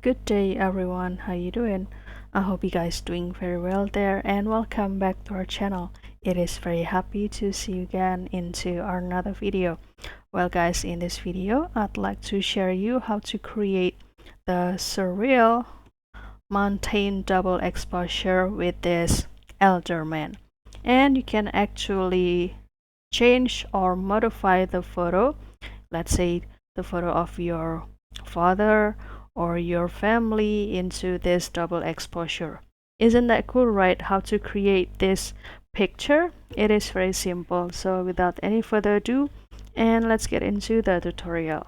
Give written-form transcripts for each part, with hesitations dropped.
Good day everyone, how you doing? I hope you guys doing very well there, and welcome back to our channel. It is very happy to see you again into our another video. Well guys, in this video I'd like to share you how to create the Surreal mountain double exposure with this elder man. And you can actually change or modify the photo. Let's say the photo of your father or your family into this double exposure. Isn't that cool, right? How to create this picture? It is very simple. So without any further ado, and let's get into the tutorial.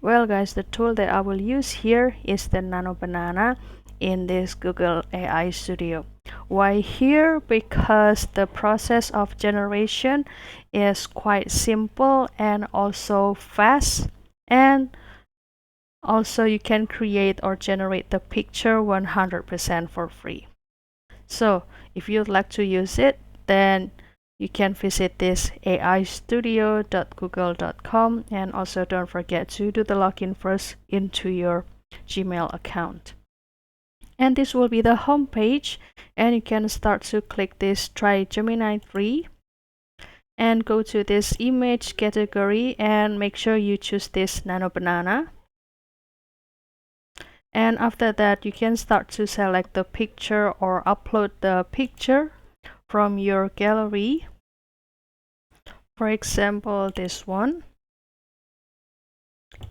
Well guys, the tool that I will use here is the Nano Banana in this Google AI Studio. Why here? Because the process of generation is quite simple and also fast, and also you can create or generate the picture 100% for free. So if you'd like to use it, then you can visit this aistudio.google.com, and also don't forget to do the login first into your Gmail account. And this will be the home page, and you can start to click this Try Gemini 3 and go to this image category and make sure you choose this Nano Banana. And after that, you can start to select the picture or upload the picture from your gallery. For example, this one.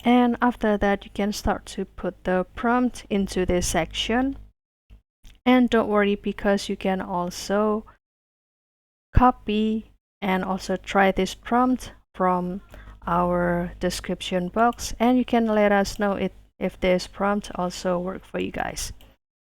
And after that, you can start to put the prompt into this section. And don't worry, because you can also copy and also try this prompt from our description box, and you can let us know if this prompt also work for you guys.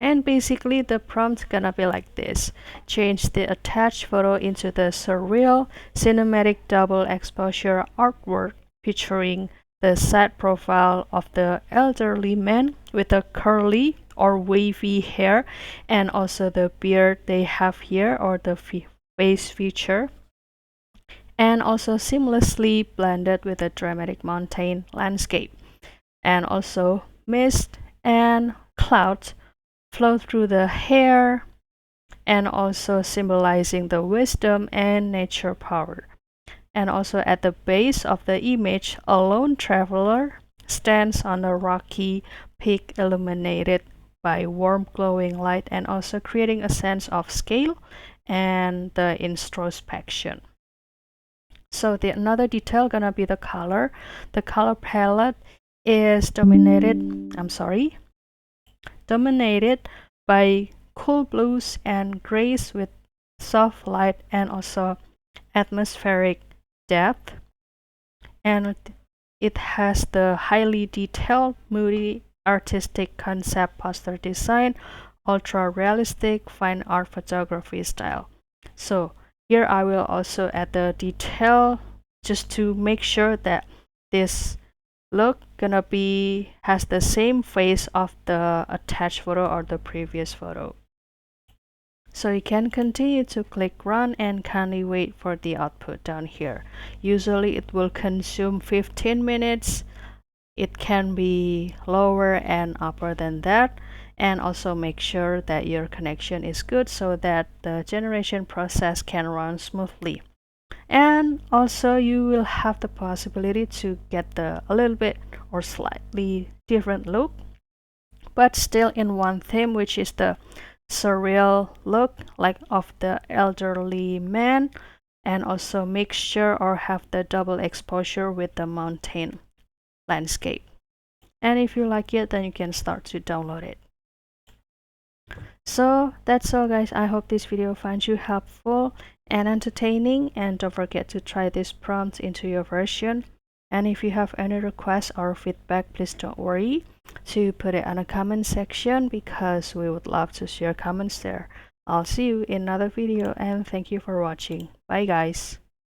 And basically the prompt gonna be like this: change the attached photo into the surreal cinematic double exposure artwork featuring the side profile of the elderly man with the curly or wavy hair, and also the beard they have here, or the face feature, and also seamlessly blended with a dramatic mountain landscape. And also mist and clouds flow through the hair, and also symbolizing the wisdom and nature power. And also at the base of the image, a lone traveler stands on a rocky peak illuminated by warm glowing light, and also creating a sense of scale and the introspection. So the another detail gonna be the color. The color palette is dominated by cool blues and grays with soft light and also atmospheric depth. And it has the highly detailed, moody, artistic concept poster design, ultra realistic fine art photography style. So here I will also add the detail just to make sure that this look gonna be has the same face of the attached photo or the previous photo. So you can continue to click run and kindly wait for the output down here. Usually it will consume 15 minutes. It can be lower and upper than that. And also make sure that your connection is good so that the generation process can run smoothly. And also you will have the possibility to get a little bit or slightly different look, but still in one theme, which is the surreal look like of the elderly man, and also make sure or have the double exposure with the mountain landscape. And if you like it, then you can start to download it. So that's all guys. I hope this video finds you helpful and entertaining, and don't forget to try this prompt into your version. And if you have any requests or feedback, please don't worry to put it on the comment section, because we would love to share comments there. I'll see you in another video, and thank you for watching. Bye guys.